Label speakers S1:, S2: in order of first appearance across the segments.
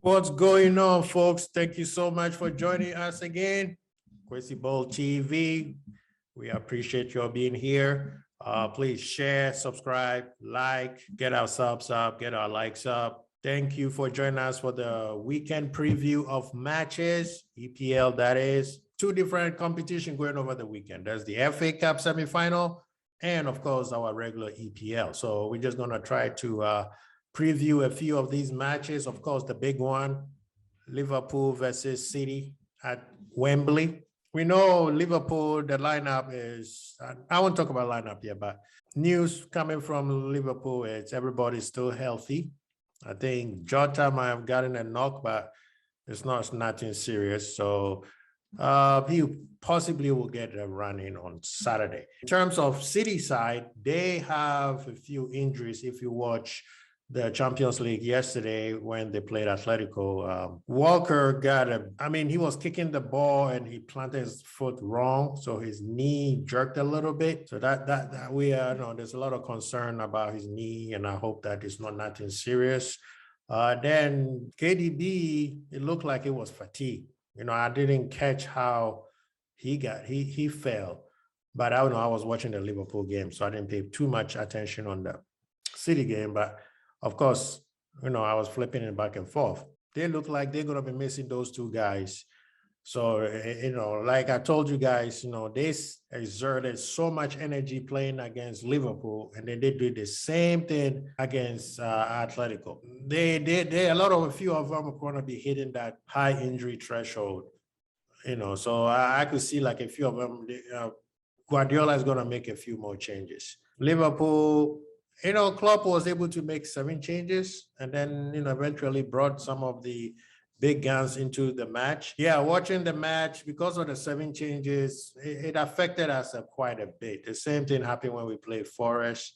S1: What's going on, folks? Thank you so much for joining us again. Quincy Bowl TV. We appreciate you all being here. Please share, subscribe, like, get our subs up, get our likes up. Thank you for joining us for the weekend preview of matches, EPL, that is. Two different competitions going over the weekend. There's the FA Cup semifinal and, of course, our regular EPL. So we're just going to try to preview a few of these matches. Of course, the big one, Liverpool versus City at Wembley. We know Liverpool, the lineup is, I won't talk about lineup yet, but news coming from Liverpool is everybody's still healthy. I think Jota might have gotten a knock, but it's nothing serious. So he possibly will get a run in on Saturday. In terms of City side, they have a few injuries. If you watch the Champions League yesterday when they played Atletico, Walker he was kicking the ball and he planted his foot wrong, so his knee jerked a little bit. So that we there's a lot of concern about his knee, and I hope that it's nothing serious. Then KDB, it looked like it was fatigue. I didn't catch how he fell, but I was watching the Liverpool game, so I didn't pay too much attention on the City game, but of course, I was flipping it back and forth. They look like they're going to be missing those two guys. So, like I told you guys, they exerted so much energy playing against Liverpool, and then they did the same thing against Atletico. A few of them are going to be hitting that high injury threshold, so I could see like a few of them. Guardiola is going to make a few more changes. Liverpool, Klopp was able to make 7 changes and then, eventually brought some of the big guns into the match. Yeah, watching the match, because of the 7 changes, it affected us quite a bit. The same thing happened when we played Forest.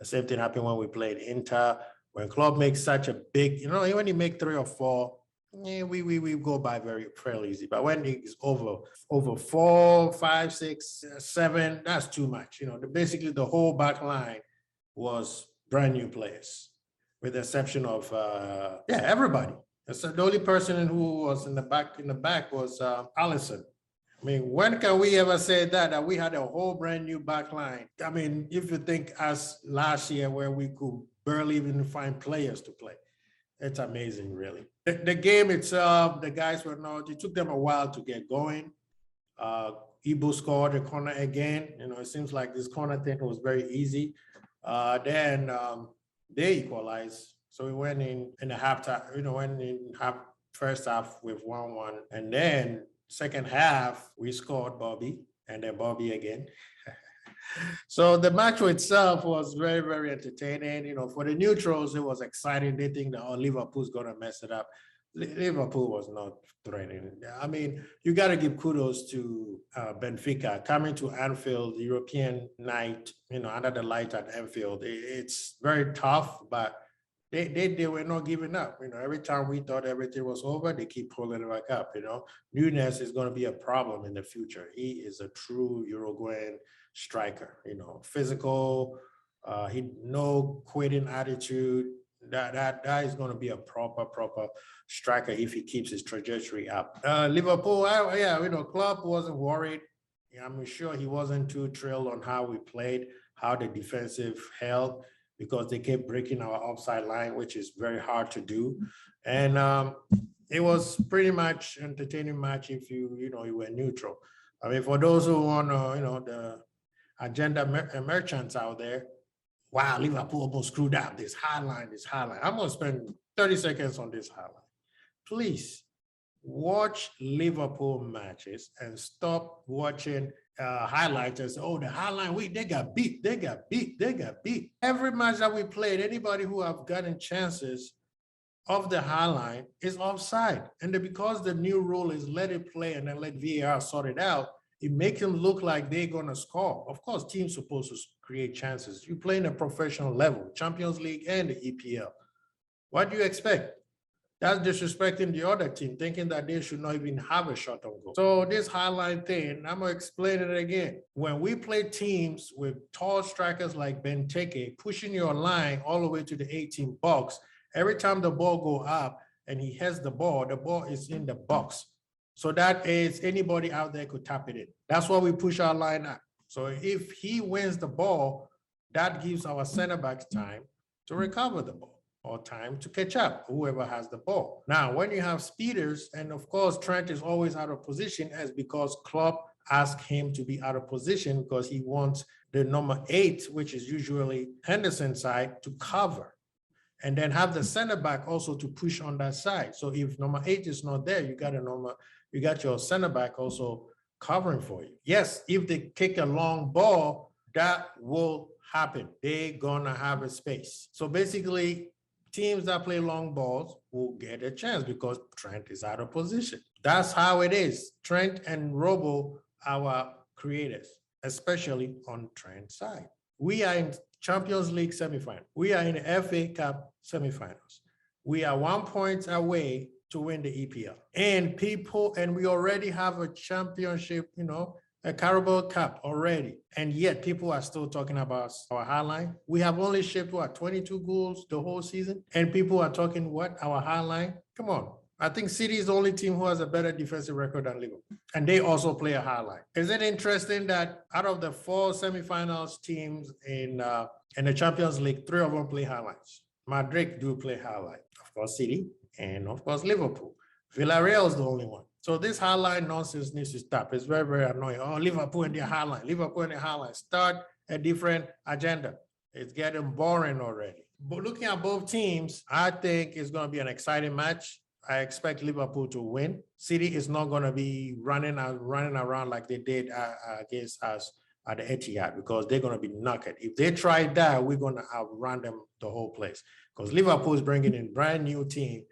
S1: The same thing happened when we played Inter. When Klopp makes such a big, when you make 3 or 4, we go by fairly easy. But when it's over 4, 5, 6, 7, that's too much. Basically the whole back line was brand new players, with the exception of everybody. So the only person who was in the back was Alisson. When can we ever say that we had a whole brand new back line? If you think as last year where we could barely even find players to play, it's amazing, really. The game itself, the guys were it took them a while to get going. Ibu scored a corner again. It seems like this corner thing was very easy. Then they equalized. So we went in the halftime, first half with 1-1. And then second half, we scored Bobby, and then Bobby again. So the match itself was very, very entertaining. For the neutrals, it was exciting. They think that, Liverpool's going to mess it up. Liverpool was not threatening. You got to give kudos to Benfica coming to Anfield, the European night, under the light at Anfield. It's very tough, but they were not giving up. Every time we thought everything was over, they keep pulling it back up. Nunes is going to be a problem in the future. He is a true Uruguayan striker. Physical, no quitting attitude. That is going to be a proper striker if he keeps his trajectory up. Liverpool, Klopp wasn't worried. I'm sure he wasn't too thrilled on how we played, how the defensive held, because they kept breaking our offside line, which is very hard to do. And it was pretty much an entertaining match if you were neutral. For those who want the agenda merchants out there, wow, Liverpool almost screwed up. This highline. I'm going to spend 30 seconds on this highline. Please watch Liverpool matches and stop watching highlights and say, the highline, they got beat. Every match that we played, anybody who have gotten chances of the highline is offside. And because the new rule is let it play and then let VAR sort it out, it makes them look like they're going to score. Of course, teams supposed to create chances. You play in a professional level, Champions League and the EPL. What do you expect? That's disrespecting the other team, thinking that they should not even have a shot on goal. So this highline thing, I'm going to explain it again. When we play teams with tall strikers like Benteke, pushing your line all the way to the 18 box, every time the ball go up, and he has the ball is in the box. So that is anybody out there could tap it in. That's why we push our line up. So if he wins the ball, that gives our center backs time to recover the ball or time to catch up, whoever has the ball. Now, when you have speeders, and of course, Trent is always out of position, as because Klopp asked him to be out of position because he wants the number 8, which is usually Henderson's side, to cover. And then have the center back also to push on that side. So if number 8 is not there, you got your center back also covering for you. Yes, if they kick a long ball, that will happen. They're gonna have a space. So basically, teams that play long balls will get a chance because Trent is out of position. That's how it is. Trent and Robo, our creators, especially on Trent's side. We are in Champions League semifinal. We are in the FA Cup semifinals. We are 1 point away to win the EPL. And we already have a championship, a Carabao Cup already. And yet people are still talking about our highline. We have only shipped 22 goals the whole season. And people are talking our highline? Come on. I think City is the only team who has a better defensive record than Liverpool. And they also play a highline. Is it interesting that out of the 4 semifinals teams in the Champions League, 3 of them play highlights? Madrid do play highlight. Of course, City and of course, Liverpool. Villarreal is the only one. So this highline nonsense needs to stop. It's very, very annoying. Oh, Liverpool and their highline. Liverpool and their highline. Start a different agenda. It's getting boring already. But looking at both teams, I think it's going to be an exciting match. I expect Liverpool to win. City is not going to be running around like they did against us at the Etihad because they're going to be knackered. If they try that, we're going to outrun them the whole place because Liverpool is bringing in brand new team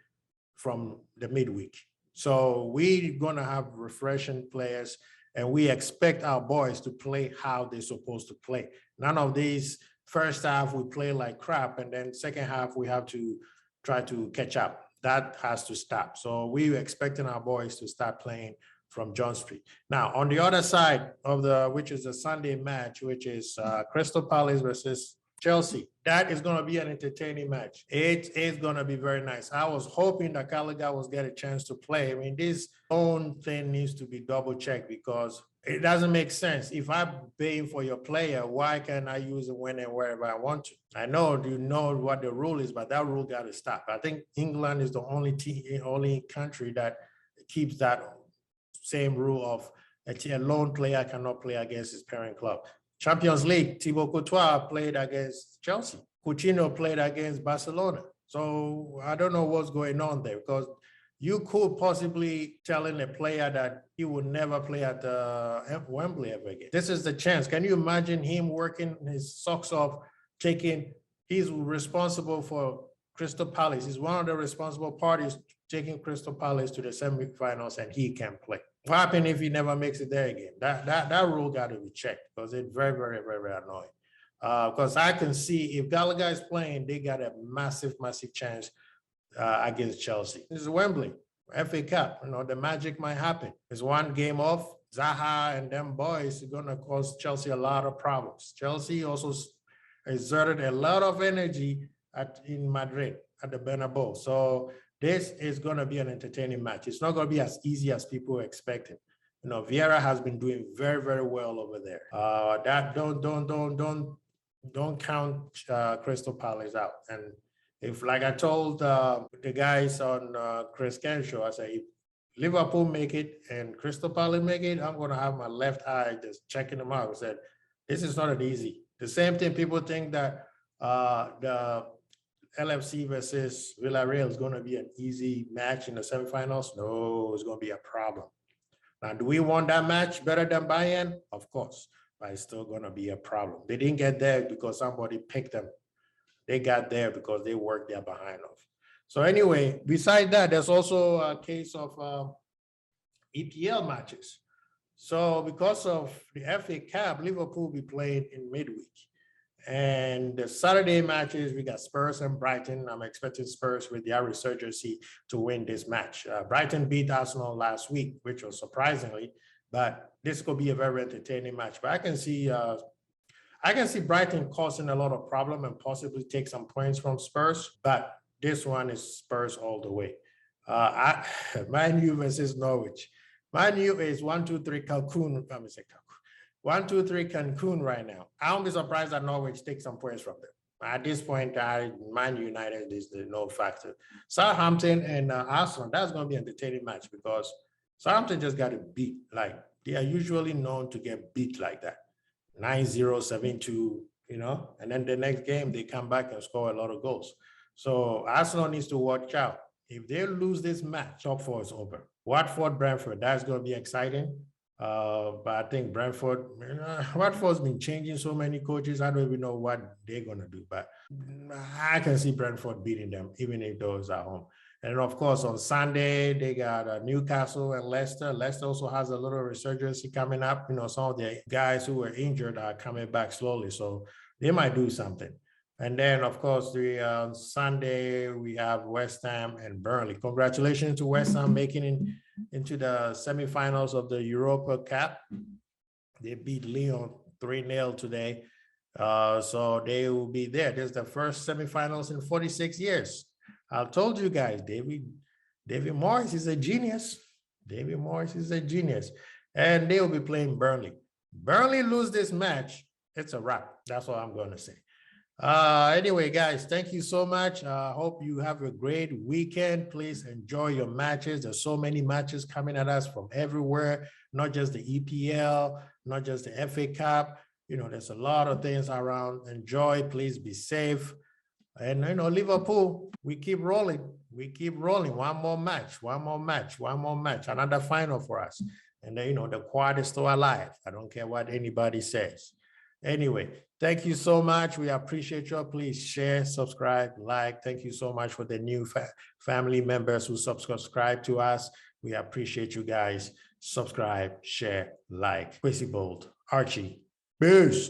S1: from the midweek. So we're going to have refreshing players, and we expect our boys to play how they're supposed to play. None of these first half we play like crap, and then second half we have to try to catch up. That has to stop. So we're expecting our boys to start playing from John Street. Now, on the other side of which is a Sunday match, which is Crystal Palace versus Chelsea. That is going to be an entertaining match. It is going to be very nice. I was hoping that Gallagher was get a chance to play. I mean, this own thing needs to be double checked because it doesn't make sense. If I'm paying for your player, why can't I use it when and wherever I want to? I know you know what the rule is, but that rule got to stop. I think England is the only country that keeps that same rule of a lone player cannot play against his parent club. Champions League, Thibaut Courtois played against Chelsea. Coutinho played against Barcelona. So I don't know what's going on there because you could possibly telling a player that he would never play at Wembley ever again. This is the chance. Can you imagine him working his socks off, he's responsible for Crystal Palace. He's one of the responsible parties taking Crystal Palace to the semifinals and he can play. What happens if he never makes it there again? That rule got to be checked because it's very, very, very, very annoying. Because I can see if Gallagher is playing, they got a massive, massive chance against Chelsea. This is Wembley, FA Cup. The magic might happen. It's one game off. Zaha and them boys are going to cause Chelsea a lot of problems. Chelsea also exerted a lot of energy in Madrid at the Bernabeu. So this is going to be an entertaining match. It's not going to be as easy as people are expecting. Vieira has been doing very, very well over there. That don't count Crystal Palace out. And if, like I told the guys on Chris Ken show, I say, if Liverpool make it and Crystal Palace make it, I'm going to have my left eye just checking them out. I said, this is not an easy. The same thing people think that the LFC versus Villarreal is going to be an easy match in the semifinals. No, it's going to be a problem. Now, do we want that match better than Bayern? Of course, but it's still going to be a problem. They didn't get there because somebody picked them. They got there because they worked their behind off. So anyway, beside that, there's also a case of EPL matches. So because of the FA Cup, Liverpool will be playing in midweek. And the Saturday matches, we got Spurs and Brighton. I'm expecting Spurs with their resurgency to win this match. Brighton beat Arsenal last week, which was surprisingly, but this could be a very entertaining match. But I can see Brighton causing a lot of problem and possibly take some points from Spurs, but this one is Spurs all the way. Man U versus Norwich. Man U is 1-2-3 Cancun. Let me say Cancun. 1-2-3 Cancun right now. I won't be surprised that Norwich takes some points from them. At this point, Man United is the no factor. Southampton and Arsenal, that's going to be an entertaining match because Southampton just got to beat. Like, they are usually known to get beat like that. 9-0, 7-2, you know, and then the next game, they come back and score a lot of goals. So Arsenal needs to watch out. If they lose this match, top four is over. Watford, Brentford, that's going to be exciting. But I think Brentford, Watford's been changing so many coaches. I don't even know what they're going to do, but I can see Brentford beating them, even if those are home. And of course, on Sunday, they got Newcastle and Leicester. Leicester also has a little resurgence coming up. You know, some of the guys who were injured are coming back slowly, so they might do something. And then, of course, Sunday, we have West Ham and Burnley. Congratulations to West Ham making into the semifinals of the Europa Cup. They beat Lyon 3-0 today. So they will be there. This is the first semifinals in 46 years. I told you guys, David Moyes is a genius. David Moyes is a genius. And they will be playing Burnley. Burnley lose this match, it's a wrap. That's what I'm going to say. Anyway, guys, thank you so much. I hope you have a great weekend. Please enjoy your matches. There's so many matches coming at us from everywhere, not just the EPL, not just the FA Cup. You know, there's a lot of things around. Enjoy. Please be safe. And, you know, Liverpool, we keep rolling. We keep rolling. One more match, another final for us. And then, you know, the quad is still alive. I don't care what anybody says. Anyway, thank you so much. We appreciate you. Please share, subscribe, like. Thank you so much for the new family members who subscribe to us. We appreciate you guys. Subscribe, share, like. Quincy Bolt, Archie. Peace.